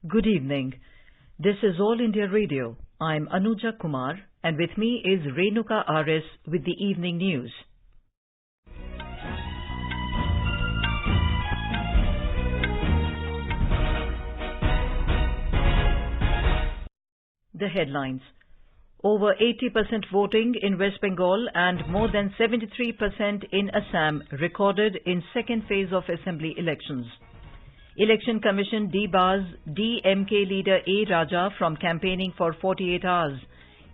Good evening. This is All India Radio. I'm Anuja Kumar, and with me is Renuka RS with the evening news. The headlines. Over 80% voting in West Bengal and more than 73% in Assam recorded in second phase of assembly elections. Election Commission debars DMK leader A. Raja from campaigning for 48 hours.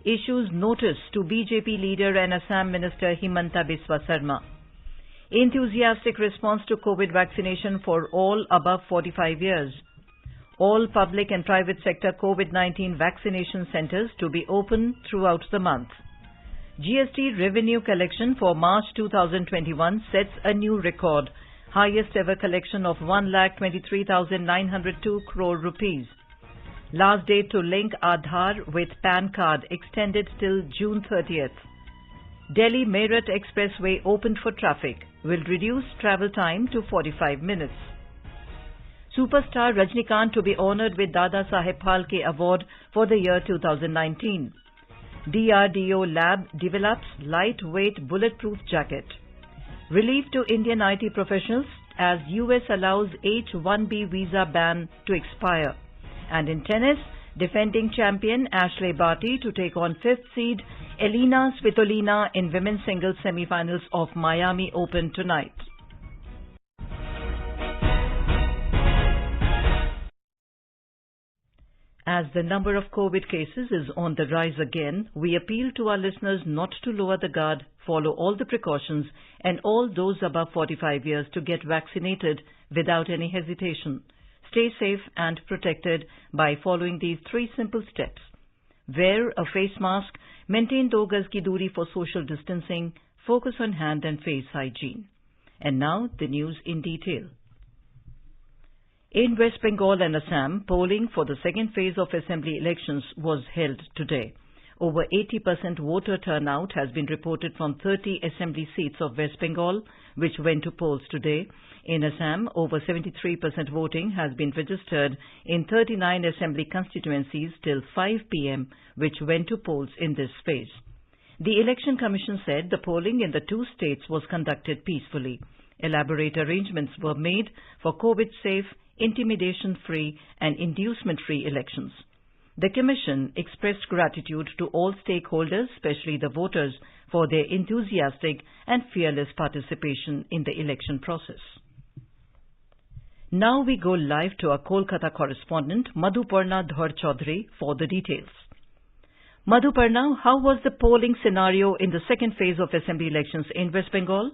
Issues notice to BJP leader and Assam Minister Himanta Biswa Sarma. Enthusiastic response to COVID vaccination for all above 45 years. All public and private sector COVID-19 vaccination centres to be open throughout the month. GST revenue collection for March 2021 sets a new record. Highest ever collection of 1,23,902 crore rupees. Last date to link Aadhaar with PAN card extended till June 30th. Delhi Meerut Expressway opened for traffic. Will reduce travel time to 45 minutes. Superstar Rajnikant to be honoured with Dada Saheb Phalke Award for the year 2019. DRDO lab develops lightweight bulletproof jacket. Relief to Indian IT professionals as US allows H-1B visa ban to expire. And in tennis, defending champion Ashley Barty to take on 5th seed Elina Svitolina in women's singles semi-finals of Miami Open tonight. As the number of COVID cases is on the rise again, we appeal to our listeners not to lower the guard, follow all the precautions, and all those above 45 years to get vaccinated without any hesitation. Stay safe and protected by following these 3 simple steps. Wear a face mask, maintain 2 gaz ki doori for social distancing, focus on hand and face hygiene. And now the news in detail. In West Bengal and Assam, polling for the second phase of assembly elections was held today. Over 80% voter turnout has been reported from 30 assembly seats of West Bengal, which went to polls today. In Assam, over 73% voting has been registered in 39 assembly constituencies till 5 p.m., which went to polls in this phase. The Election Commission said the polling in the 2 states was conducted peacefully. Elaborate arrangements were made for COVID-safe, intimidation-free and inducement-free elections. The Commission expressed gratitude to all stakeholders, especially the voters, for their enthusiastic and fearless participation in the election process. Now we go live to our Kolkata correspondent, Madhuparna Dhar Chaudhary, for the details. Madhuparna, how was the polling scenario in the second phase of assembly elections in West Bengal?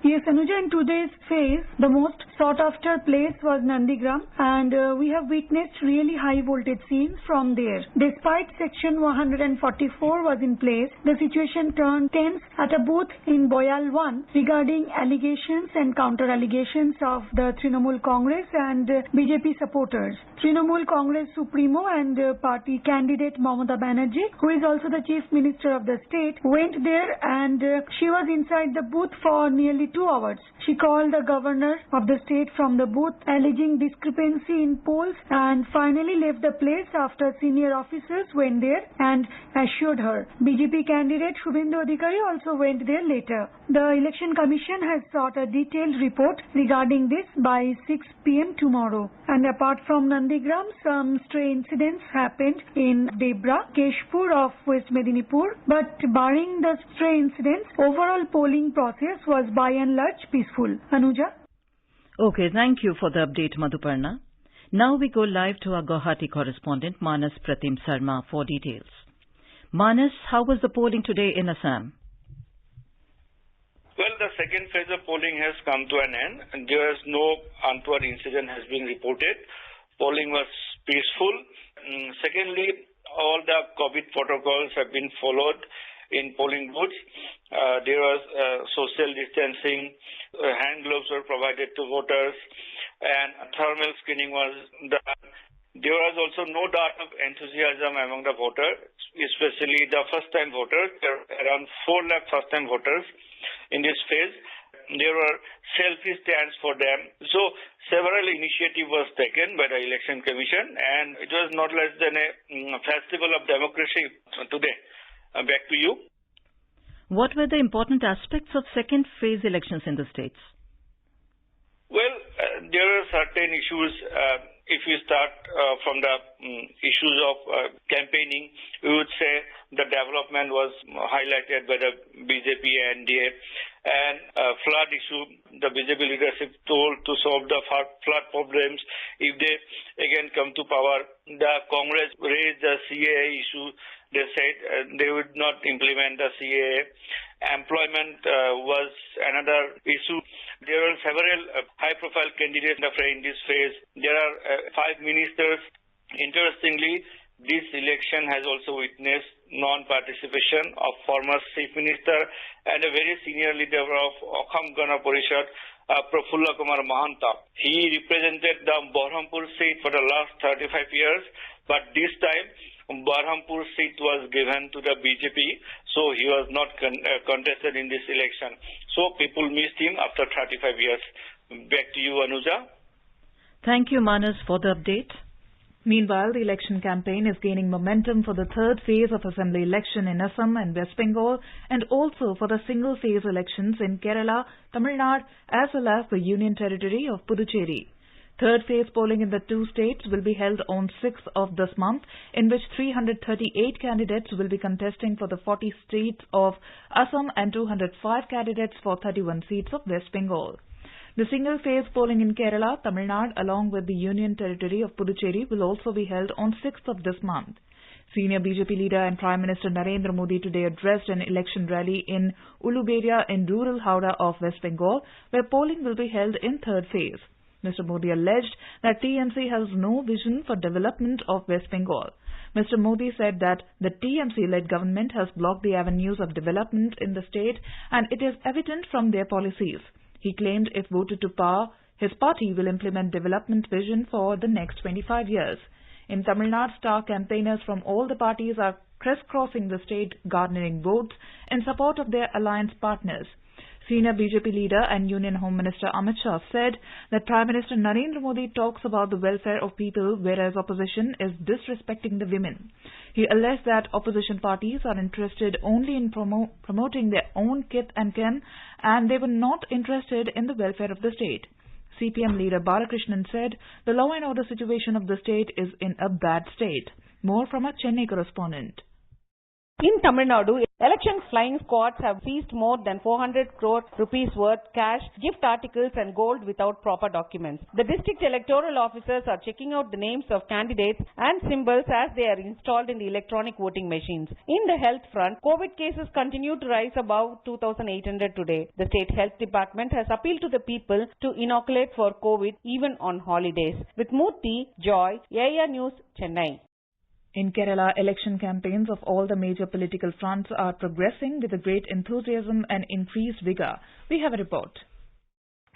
Yes, Anuja, in today's phase, the most sought-after place was Nandigram, and we have witnessed really high voltage scenes from there. Despite Section 144 was in place, the situation turned tense at a booth in Boyal 1 regarding allegations and counter-allegations of the Trinamool Congress and BJP supporters. Trinamool Congress Supremo and party candidate Mamata Banerjee, who is also the Chief Minister of the state, went there and she was inside the booth for nearly 2 hours. She called the governor of the state from the booth, alleging discrepancy in polls, and finally left the place after senior officers went there and assured her. BJP candidate Shubhendu Adhikari also went there later. The Election Commission has sought a detailed report regarding this by 6 p.m. tomorrow. And apart from Nandigram, some stray incidents happened in Debra, Keshpur of West Medinipur. But barring the stray incidents, overall polling process was by and large peaceful. Anuja? Okay, thank you for the update, Madhuparna. Now we go live to our Guwahati correspondent, Manas Pratim Sarma, for details. Manas, how was the polling today in Assam? Well, the second phase of polling has come to an end, and there is no untoward incident has been reported. Polling was peaceful. Secondly, all the COVID protocols have been followed in polling booths. There was social distancing, hand gloves were provided to voters, and thermal screening was done. There was also no doubt of enthusiasm among the voters, especially the first-time voters. There are around 4 lakh first-time voters in this phase. there were selfie stands for them. So several initiatives was taken by the Election Commission, and it was not less than a festival of democracy today. Back to you. What were the important aspects of second phase elections in the states? Well, there are certain issues. If we start from the issues of campaigning, we would say the development was highlighted by the BJP and NDA. And flood issue, the BJP leadership told to solve the flood problems if they again come to power. The Congress raised the CAA issue. They said they would not implement the CAA. Employment was another issue. There are several high-profile candidates in this phase. There are 5 ministers. Interestingly, this election has also witnessed non-participation of former Chief Minister and a very senior leader of Akham Gana Parishad, Prafulla Kumar Mahanta. He represented the Berhampur seat for the last 35 years, but this time Berhampur seat was given to the BJP, so he was not contested in this election. So people missed him after 35 years. Back to you, Anuja. Thank you, Manas, for the update. Meanwhile, the election campaign is gaining momentum for the third phase of assembly election in Assam and West Bengal, and also for the single phase elections in Kerala, Tamil Nadu, as well as the Union Territory of Puducherry. Third phase polling in the two states will be held on 6th of this month, in which 338 candidates will be contesting for the 40 seats of Assam and 205 candidates for 31 seats of West Bengal. The single-phase polling in Kerala, Tamil Nadu, along with the Union Territory of Puducherry will also be held on 6th of this month. Senior BJP leader and Prime Minister Narendra Modi today addressed an election rally in Uluberia in rural Howrah of West Bengal, where polling will be held in third phase. Mr. Modi alleged that TMC has no vision for development of West Bengal. Mr. Modi said that the TMC-led government has blocked the avenues of development in the state, and it is evident from their policies. He claimed if voted to power, his party will implement development vision for the next 25 years. In Tamil Nadu, star campaigners from all the parties are crisscrossing the state, garnering votes in support of their alliance partners. Senior BJP leader and Union Home Minister Amit Shah said that Prime Minister Narendra Modi talks about the welfare of people, whereas opposition is disrespecting the women. He alleged that opposition parties are interested only in promoting their own kith and kin, and they were not interested in the welfare of the state. CPM leader Balakrishnan said the law and order situation of the state is in a bad state. More from a Chennai correspondent. In Tamil Nadu, election flying squads have seized more than 400 crore rupees worth cash, gift articles and gold without proper documents. The district electoral officers are checking out the names of candidates and symbols as they are installed in the electronic voting machines. In the health front, COVID cases continue to rise above 2,800 today. The state health department has appealed to the people to inoculate for COVID even on holidays. With Murthy, Joy, AIR News, Chennai. In Kerala, election campaigns of all the major political fronts are progressing with a great enthusiasm and increased vigor. We have a report.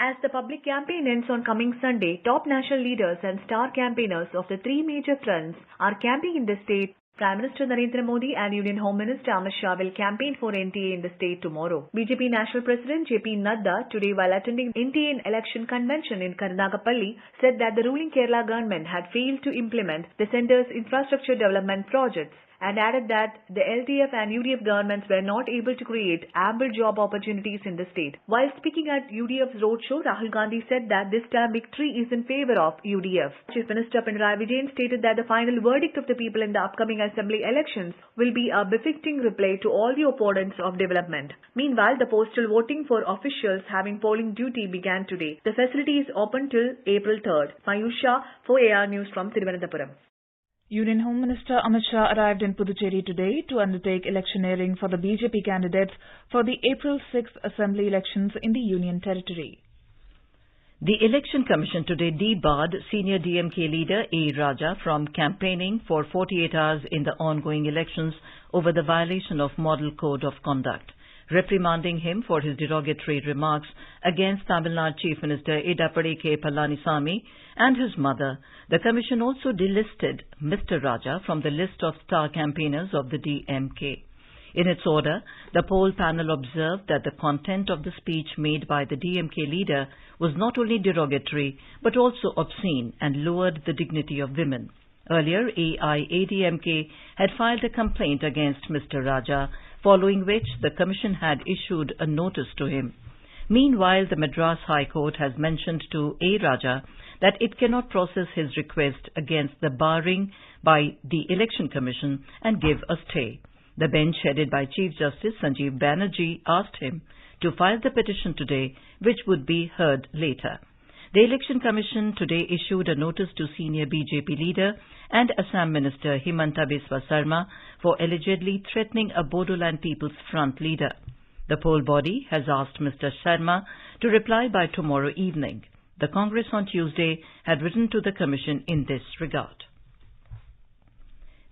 As the public campaign ends on coming Sunday, top national leaders and star campaigners of the three major fronts are camping in the state. Prime Minister Narendra Modi and Union Home Minister Amit Shah will campaign for NTA in the state tomorrow. BJP National President JP Nadda, today while attending NTA election convention in Karnagapalli, said that the ruling Kerala government had failed to implement the centre's infrastructure development projects, and added that the LDF and UDF governments were not able to create ample job opportunities in the state. While speaking at UDF's roadshow, Rahul Gandhi said that this time victory is in favor of UDF. Chief Minister Pinarayi Vijayan stated that the final verdict of the people in the upcoming assembly elections will be a befitting reply to all the opponents of development. Meanwhile, the postal voting for officials having polling duty began today. The facility is open till April 3rd. Mayush Shah for AR News from Thiruvananthapuram. Union Home Minister Amit Shah arrived in Puducherry today to undertake electioneering for the BJP candidates for the April 6th assembly elections in the Union Territory. The Election Commission today debarred senior DMK leader A. Raja from campaigning for 48 hours in the ongoing elections over the violation of Model Code of Conduct, reprimanding him for his derogatory remarks against Tamil Nadu Chief Minister Edappadi K. Palanisamy and his mother. The Commission also delisted Mr. Raja from the list of star campaigners of the DMK. In its order, the poll panel observed that the content of the speech made by the DMK leader was not only derogatory but also obscene and lowered the dignity of women. Earlier, AIADMK had filed a complaint against Mr. Raja, following which the Commission had issued a notice to him. Meanwhile, the Madras High Court has mentioned to A. Raja that it cannot process his request against the barring by the Election Commission and give a stay. The bench headed by Chief Justice Sanjeev Banerjee asked him to file the petition today, which would be heard later. The Election Commission today issued a notice to senior BJP leader and Assam Minister Himanta Biswa Sarma for allegedly threatening a Bodoland People's Front leader. The poll body has asked Mr. Sarma to reply by tomorrow evening. The Congress on Tuesday had written to the Commission in this regard.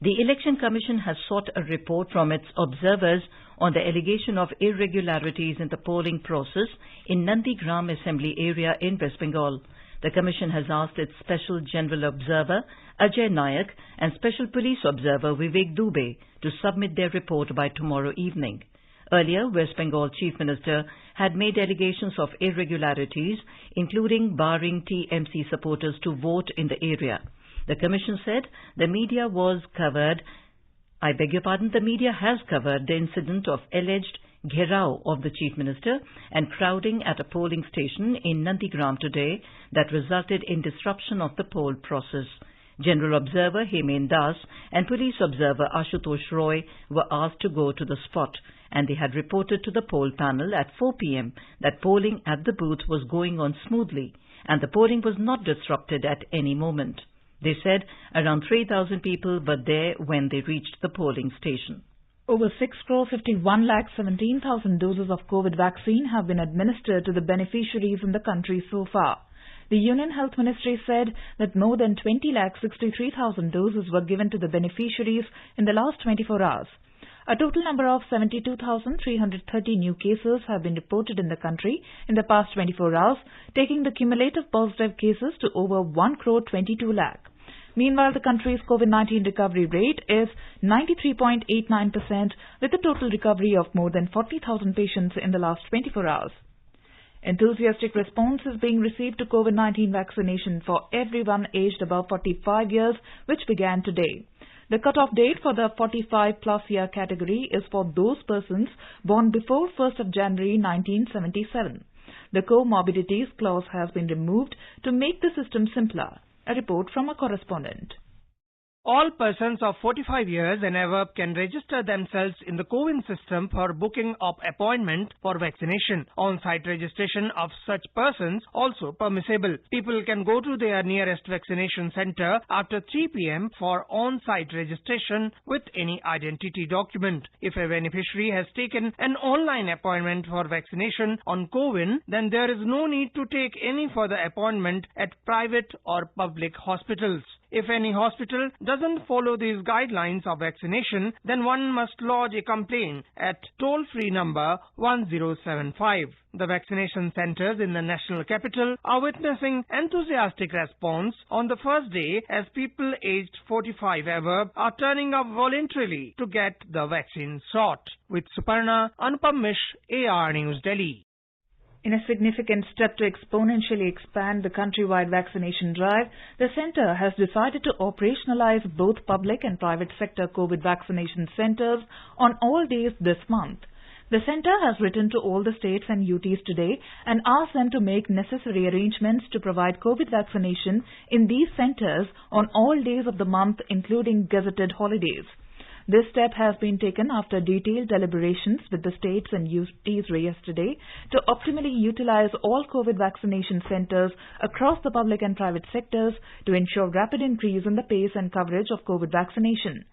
The Election Commission has sought a report from its observers on the allegation of irregularities in the polling process in Nandigram Assembly area in West Bengal. The Commission has asked its Special General Observer Ajay Nayak and Special Police Observer Vivek Dubey to submit their report by tomorrow evening. Earlier, West Bengal Chief Minister had made allegations of irregularities, including barring TMC supporters to vote in the area. The Commission said the media has covered the incident of alleged gherao of the Chief Minister and crowding at a polling station in Nandigram today that resulted in disruption of the poll process. General Observer Hemen Das and Police Observer Ashutosh Roy were asked to go to the spot, and they had reported to the poll panel at 4 p.m. that polling at the booth was going on smoothly and the polling was not disrupted at any moment. They said around 3,000 people were there when they reached the polling station. Over 6,51,17,000 doses of COVID vaccine have been administered to the beneficiaries in the country so far. The Union Health Ministry said that more than 20,63,000 doses were given to the beneficiaries in the last 24 hours. A total number of 72,330 new cases have been reported in the country in the past 24 hours, taking the cumulative positive cases to over 1,22 lakh. Meanwhile, the country's COVID-19 recovery rate is 93.89%, with a total recovery of more than 40,000 patients in the last 24 hours. Enthusiastic response is being received to COVID-19 vaccination for everyone aged above 45 years, which began today. The cut-off date for the 45-plus year category is for those persons born before 1st of January 1977. The comorbidities clause has been removed to make the system simpler. A report from a correspondent. All persons of 45 years and above can register themselves in the CoWIN system for booking of appointment for vaccination. On-site registration of such persons also permissible. People can go to their nearest vaccination center after 3 p.m. for on-site registration with any identity document. If a beneficiary has taken an online appointment for vaccination on CoWIN, then there is no need to take any further appointment at private or public hospitals. If any hospital doesn't follow these guidelines of vaccination, then one must lodge a complaint at toll-free number 1075. The vaccination centers in the national capital are witnessing enthusiastic response on the first day as people aged 45 above are turning up voluntarily to get the vaccine shot. With Suparna, Anupam Mish, AR News, Delhi. In a significant step to exponentially expand the countrywide vaccination drive, the centre has decided to operationalize both public and private sector COVID vaccination centres on all days this month. The centre has written to all the states and UTs today and asked them to make necessary arrangements to provide COVID vaccination in these centres on all days of the month, including gazetted holidays. This step has been taken after detailed deliberations with the states and UTs yesterday to optimally utilize all COVID vaccination centres across the public and private sectors to ensure rapid increase in the pace and coverage of COVID vaccination.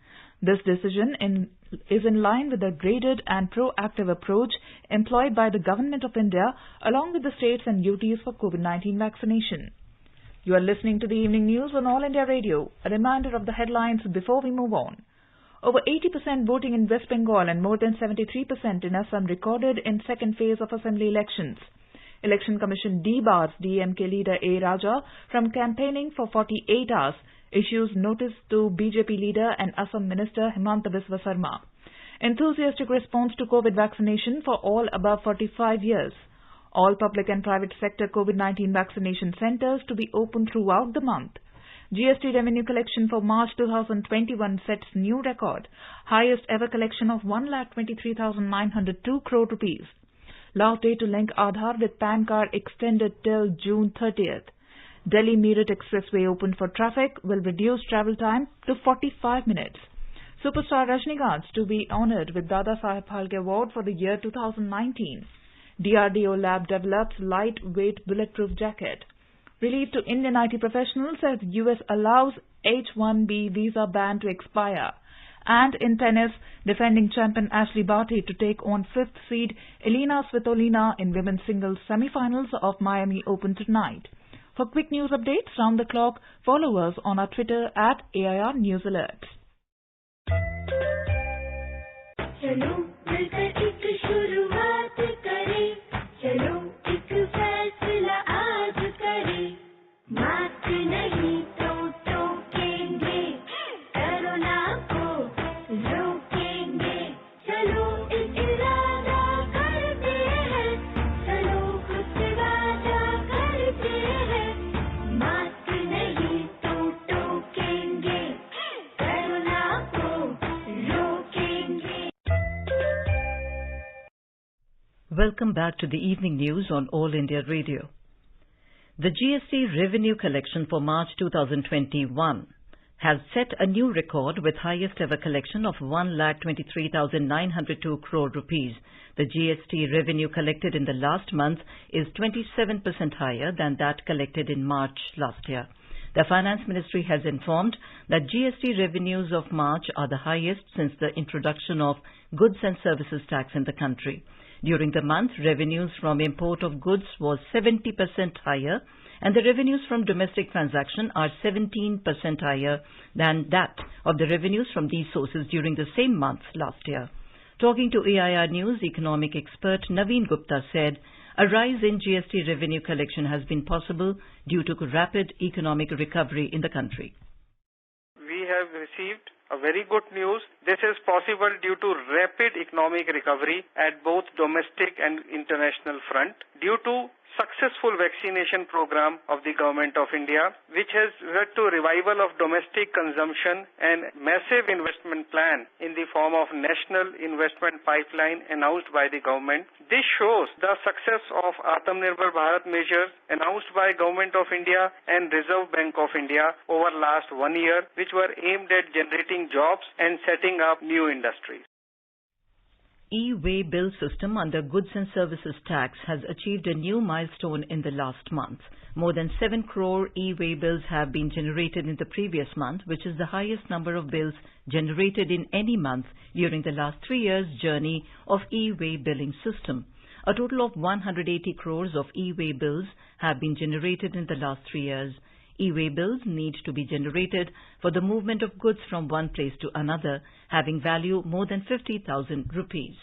This decision is in line with the graded and proactive approach employed by the Government of India along with the states and UTs for COVID-19 vaccination. You are listening to the evening news on All India Radio. A reminder of the headlines before we move on. Over 80% voting in West Bengal and more than 73% in Assam recorded in second phase of assembly elections. Election Commission debars DMK leader A. Raja from campaigning for 48 hours, issues notice to BJP leader and Assam Minister Himanta Biswa Sarma. Enthusiastic response to COVID vaccination for all above 45 years. All public and private sector COVID-19 vaccination centers to be open throughout the month. GST revenue collection for March 2021 sets new record. Highest ever collection of 1,23,902 crore rupees. Last day to link Aadhaar with PAN card extended till June 30th. Delhi-Meerut Expressway opened for traffic will reduce travel time to 45 minutes. Superstar Rajinikanth to be honoured with Dada Saheb Phalke Award for the year 2019. DRDO lab develops lightweight bulletproof jacket. Relief to Indian IT professionals as US allows H-1B visa ban to expire. And in tennis, defending champion Ashley Barty to take on 5th seed Elina Svitolina in women's singles semi-finals of Miami Open tonight. For quick news updates round the clock, follow us on our Twitter at AIR News Alerts. चलो मिलकर एक शुरुआत करें, चलो एक फैसला आज करें, मास्क नहीं तो टोकेंगे, कोरोना को रोकेंगे, चलो एक इरादा करते हैं, चलो कुछ वादा करते हैं, मास्क नहीं तो टोकेंगे, कोरोना को रोकेंगे. Welcome back to the evening news on All India Radio. The GST revenue collection for March 2021 has set a new record with highest ever collection of 1,23,902 crore rupees. The GST revenue collected in the last month is 27% higher than that collected in March last year. The Finance Ministry has informed that GST revenues of March are the highest since the introduction of Goods and Services Tax in the country. During the month, revenues from import of goods was 70% higher and the revenues from domestic transaction are 17% higher than that of the revenues from these sources during the same month last year. Talking to AIR News, economic expert Naveen Gupta said a rise in GST revenue collection has been possible due to rapid economic recovery in the country. We have received a very good news. This is possible due to rapid economic recovery at both domestic and international front due to successful vaccination program of the Government of India, which has led to revival of domestic consumption and massive investment plan in the form of National Investment Pipeline announced by the government. This shows the success of Atmanirbhar Bharat measures announced by Government of India and Reserve Bank of India over last 1 year, which were aimed at generating jobs and setting up new industries. E-way bill system under Goods and Services Tax has achieved a new milestone in the last month. More than 7 crore e-way bills have been generated in the previous month, which is the highest number of bills generated in any month during the last 3 years' journey of e-way billing system. A total of 180 crores of e-way bills have been generated in the last 3 years. E-way bills need to be generated for the movement of goods from one place to another, having value more than 50,000 rupees.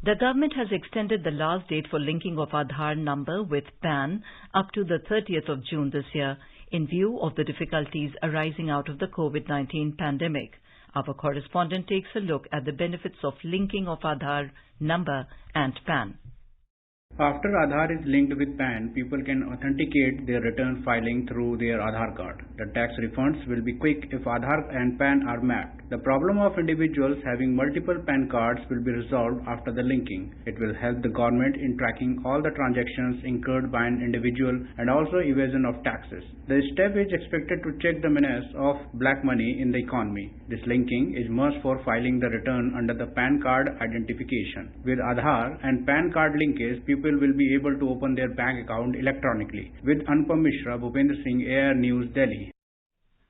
The government has extended the last date for linking of Aadhaar number with PAN up to the 30th of June this year, in view of the difficulties arising out of the COVID-19 pandemic. Our correspondent takes a look at the benefits of linking of Aadhaar number and PAN. After Aadhaar is linked with PAN, people can authenticate their return filing through their Aadhaar card. The tax refunds will be quick if Aadhaar and PAN are mapped. The problem of individuals having multiple PAN cards will be resolved after the linking. It will help the government in tracking all the transactions incurred by an individual and also evasion of taxes. The step is expected to check the menace of black money in the economy. This linking is must for filing the return under the PAN card identification. With Aadhaar and PAN card linkage, people will be able to open their bank account electronically. With Anupam Mishra, Bhupendra Singh, AIR News, Delhi.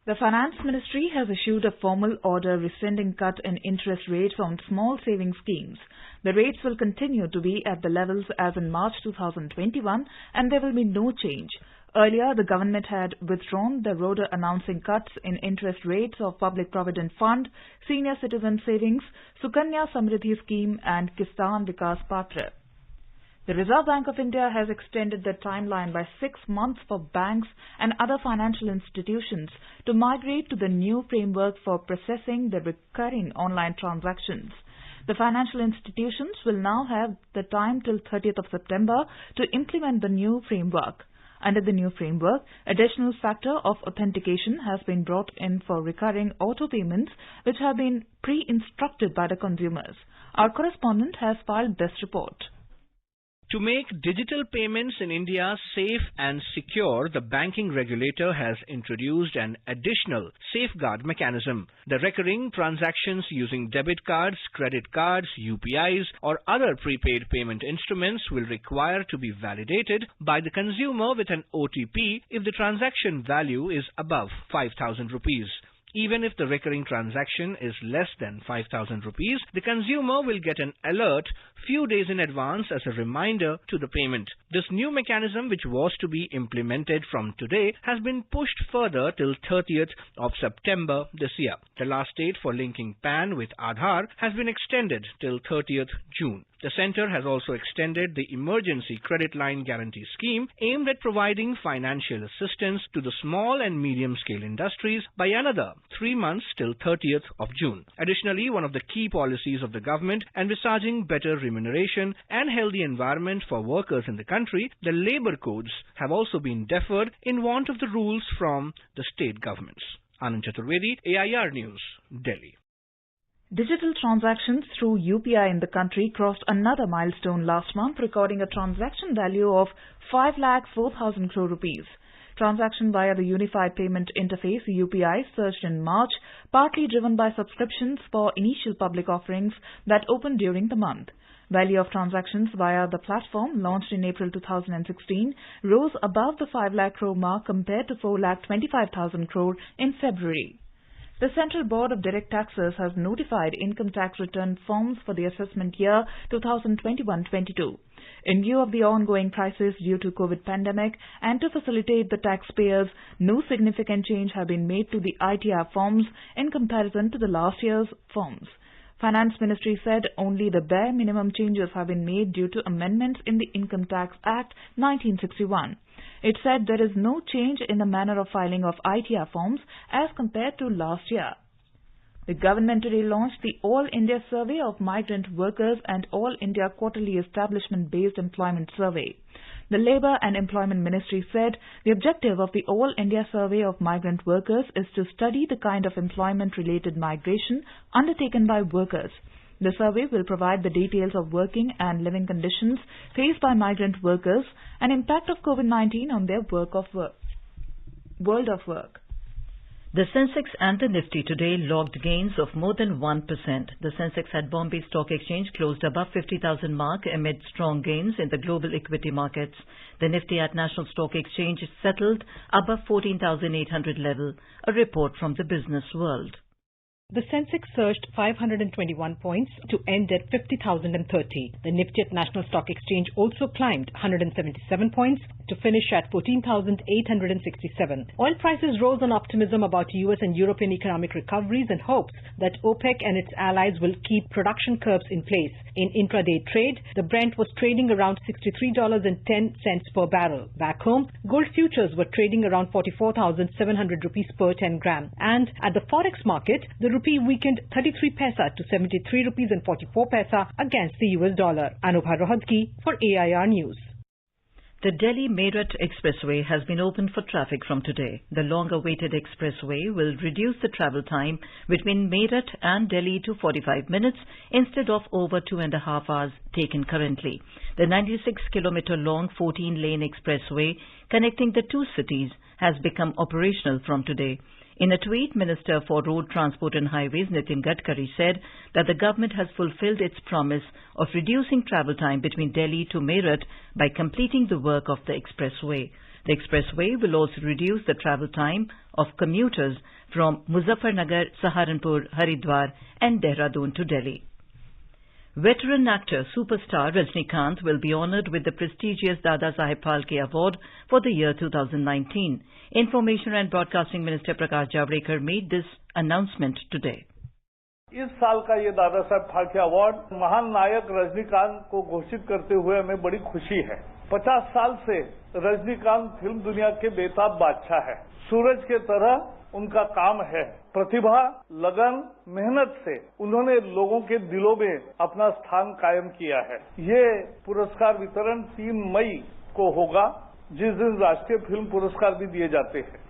The Finance Ministry has issued a formal order rescinding cut in interest rates on small savings schemes. The rates will continue to be at the levels as in March 2021 and there will be no change. Earlier, the government had withdrawn the order announcing cuts in interest rates of Public Provident Fund, Senior Citizen Savings, Sukanya Samriddhi Scheme and Kisan Vikas Patra. The Reserve Bank of India has extended the timeline by 6 months for banks and other financial institutions to migrate to the new framework for processing the recurring online transactions. The financial institutions will now have the time till 30th of September to implement the new framework. Under the new framework, additional factor of authentication has been brought in for recurring auto payments which have been pre-instructed by the consumers. Our correspondent has filed this report. To make digital payments in India safe and secure, the banking regulator has introduced an additional safeguard mechanism. The recurring transactions using debit cards, credit cards, UPIs or other prepaid payment instruments will require to be validated by the consumer with an OTP if the transaction value is above 5,000 rupees. Even if the recurring transaction is less than 5,000 rupees, the consumer will get an alert few days in advance as a reminder to the payment. This new mechanism, which was to be implemented from today, has been pushed further till 30th of September this year. The last date for linking PAN with Aadhaar has been extended till 30th June. The centre has also extended the Emergency Credit Line Guarantee Scheme aimed at providing financial assistance to the small and medium-scale industries by another 3 months till 30th of June. Additionally, one of the key policies of the government envisaging better remuneration and healthy environment for workers in the country, the labour codes have also been deferred in want of the rules from the state governments. Anand Chaturvedi, AIR News, Delhi. Digital transactions through UPI in the country crossed another milestone last month, recording a transaction value of 5,04,000 crore rupees. Transaction via the Unified Payment Interface UPI surged in March, partly driven by subscriptions for initial public offerings that opened during the month. Value of transactions via the platform, launched in April 2016, rose above the 5 lakh crore mark compared to 4,25,000 crore in February. The Central Board of Direct Taxes has notified income tax return forms for the assessment year 2021-22. In view of the ongoing crisis due to COVID pandemic and to facilitate the taxpayers, no significant change have been made to the ITR forms in comparison to the last year's forms. Finance Ministry said only the bare minimum changes have been made due to amendments in the Income Tax Act 1961. It said there is no change in the manner of filing of ITR forms as compared to last year. The government today launched the All India Survey of Migrant Workers and All India Quarterly Establishment-Based Employment Survey. The Labour and Employment Ministry said the objective of the All India Survey of Migrant Workers is to study the kind of employment-related migration undertaken by workers. The survey will provide the details of working and living conditions faced by migrant workers and impact of COVID-19 on their world of work. The Sensex and the Nifty today logged gains of more than 1%. The Sensex at Bombay Stock Exchange closed above 50,000 mark amid strong gains in the global equity markets. The Nifty at National Stock Exchange settled above 14,800 level, a report from the Business World. The Sensex surged 521 points to end at 50,030. The Nifty at National Stock Exchange also climbed 177 points to finish at 14,867. Oil prices rose on optimism about US and European economic recoveries and hopes that OPEC and its allies will keep production curbs in place. In intraday trade, the Brent was trading around $63.10 per barrel. Back home, gold futures were trading around 44,700 rupees per 10 gram. And at the forex market, the rupee weakened 33 paisa to 73 rupees and 44 paisa against the US dollar. Anubha Rohadki for AIR News. The Delhi-Meerut Expressway has been opened for traffic from today. The long-awaited expressway will reduce the travel time between Meerut and Delhi to 45 minutes instead of over 2.5 hours taken currently. The 96-kilometer-long 14-lane expressway connecting the two cities has become operational from today. In a tweet, Minister for Road Transport and Highways Nitin Gadkari said that the government has fulfilled its promise of reducing travel time between Delhi to Meerut by completing the work of the expressway. The expressway will also reduce the travel time of commuters from Muzaffarnagar, Saharanpur, Haridwar and Dehradun to Delhi. Veteran actor superstar Rajnikant will be honoured with the prestigious Dada Saheb Phalke Award for the year 2019. Information and Broadcasting Minister Prakash Javadekar made this announcement today. इस साल का ये Dada Saheb Phalke award महान नायक रजनीकांत को घोषित करते हुए हमें बड़ी खुशी है। 50 साल से रजनीकांत फिल्म दुनिया के बेताब बादशाह है। सूरज के तरह उनका काम है। प्रतिभा, लगन, मेहनत से उन्होंने लोगों के दिलों में अपना स्थान कायम किया है। ये पुरस्कार वितरण 3 मई को होगा, जिस दिन राष्ट्रीय फिल्म पुरस्कार भी दिए जाते हैं।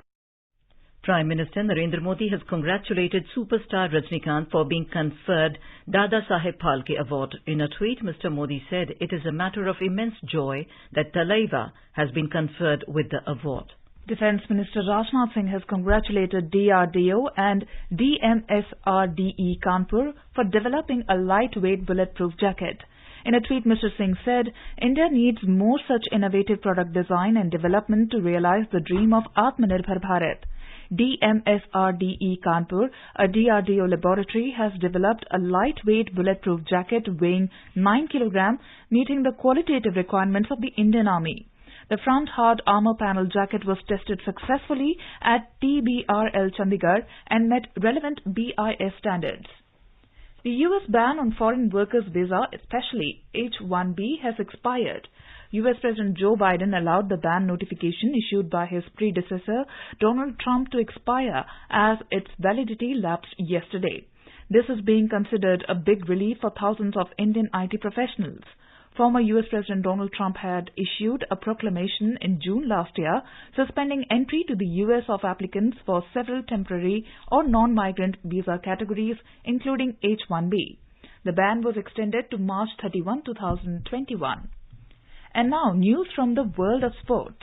Prime Minister Narendra Modi has congratulated superstar Rajnikant for being conferred Dada Saheb Phalke Award. In a tweet, Mr. Modi said it is a matter of immense joy that Talaiva has been conferred with the award. Defence Minister Rajnath Singh has congratulated DRDO and DMSRDE Kanpur for developing a lightweight bulletproof jacket. In a tweet, Mr. Singh said, India needs more such innovative product design and development to realize the dream of Atmanirbhar Bharat. DMSRDE Kanpur, a DRDO laboratory, has developed a lightweight bulletproof jacket weighing 9 kg, meeting the qualitative requirements of the Indian Army. The front hard armour panel jacket was tested successfully at TBRL Chandigarh and met relevant BIS standards. The US ban on foreign workers' visa, especially H-1B, has expired. US President Joe Biden allowed the ban notification issued by his predecessor, Donald Trump, to expire as its validity lapsed yesterday. This is being considered a big relief for thousands of Indian IT professionals. Former US President Donald Trump had issued a proclamation in June last year suspending entry to the US of applicants for several temporary or non-migrant visa categories, including H-1B. The ban was extended to March 31, 2021. And now, news from the world of sports.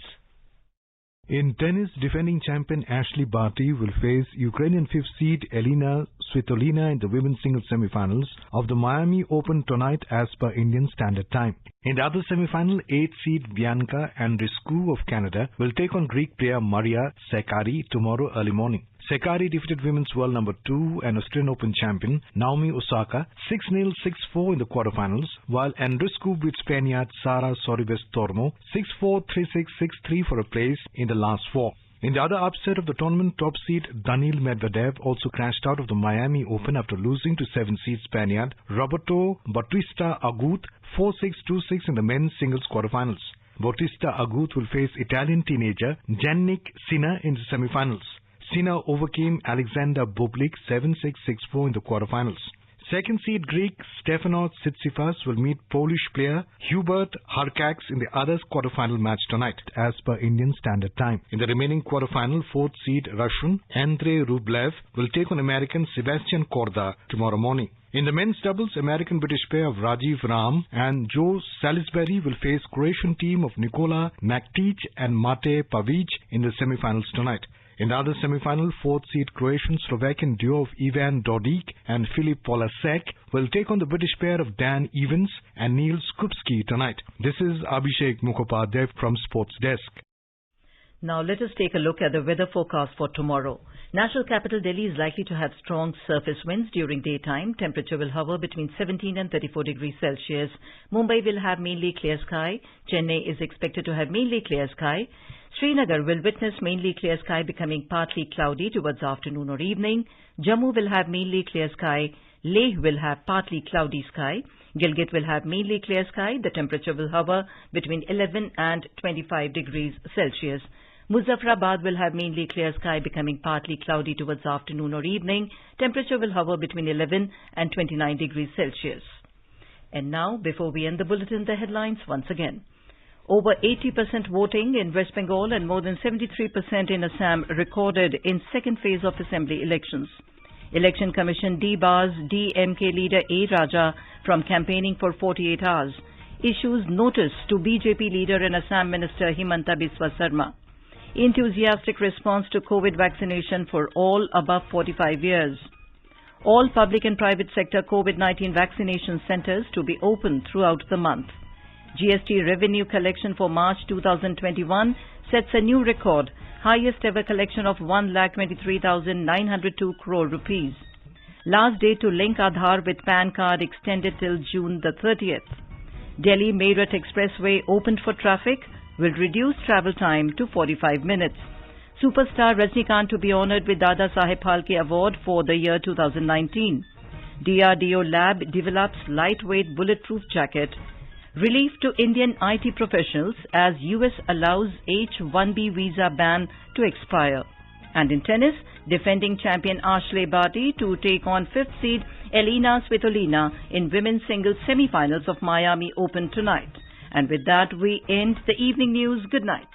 In tennis, defending champion Ashley Barty will face Ukrainian 5th seed Elina Svitolina in the women's singles semi-finals of the Miami Open tonight as per Indian Standard Time. In the other semi-final, 8th seed Bianca Andreescu of Canada will take on Greek player Maria Sakkari tomorrow early morning. Sakkari defeated women's world number 2 and Australian Open champion Naomi Osaka 6-0, 6-4 in the quarterfinals, while Andreescu beat Spaniard Sara Sorribes Tormo 6-4, 3-6, 6-3 for a place in the last 4. In the other upset of the tournament, top seed Daniil Medvedev also crashed out of the Miami Open after losing to 7th seed Spaniard Roberto Bautista Agut 4-6, 2-6 in the men's singles quarterfinals. Bautista Agut will face Italian teenager Jannik Sinner in the semi-finals. Sinner overcame Alexander Bublik 7-6, 6-4 in the quarterfinals. Second seed Greek Stefanos Tsitsipas will meet Polish player Hubert Hurkacz in the other quarterfinal match tonight as per Indian Standard Time. In the remaining quarterfinal, fourth seed Russian Andrei Rublev will take on American Sebastian Korda tomorrow morning. In the men's doubles, American-British pair of Rajiv Ram and Joe Salisbury will face Croatian team of Nikola Naktic and Mate Pavic in the semi-finals tonight. In the other semi-final, fourth seed Croatian-Slovakian duo of Ivan Dodig and Filip Polasek will take on the British pair of Dan Evans and Neil Skupski tonight. This is Abhishek Mukhopadhyay from Sports Desk. Now let us take a look at the weather forecast for tomorrow. National capital Delhi is likely to have strong surface winds during daytime. Temperature will hover between 17 and 34 degrees Celsius. Mumbai will have mainly clear sky. Chennai is expected to have mainly clear sky. Srinagar will witness mainly clear sky becoming partly cloudy towards afternoon or evening. Jammu will have mainly clear sky. Leh will have partly cloudy sky. Gilgit will have mainly clear sky. The temperature will hover between 11 and 25 degrees Celsius. Muzaffarabad will have mainly clear sky becoming partly cloudy towards afternoon or evening. Temperature will hover between 11 and 29 degrees Celsius. And now, before we end the bulletin, the headlines once again. Over 80% voting in West Bengal and more than 73% in Assam recorded in second phase of assembly elections. Election Commission debars DMK leader A. Raja from campaigning for 48 hours. Issues notice to BJP leader and Assam Minister Himanta Biswa Sarma. Enthusiastic response to COVID vaccination for all above 45 years. All public and private sector COVID-19 vaccination centers to be open throughout the month. GST revenue collection for March 2021 sets a new record, highest ever collection of 1,23,902 crore rupees. Last day to link Aadhaar with PAN card extended till June the 30th. Delhi Meerut Expressway opened for traffic, will reduce travel time to 45 minutes. Superstar Rajnikant to be honoured with Dada Saheb Phalke Award for the year 2019. DRDO lab develops lightweight bulletproof jacket. Relief to Indian IT professionals as US allows H-1B visa ban to expire. And in tennis, defending champion Ashley Barty to take on 5th seed Elina Svitolina in women's singles semi-finals of Miami Open tonight. And with that, we end the evening news. Good night.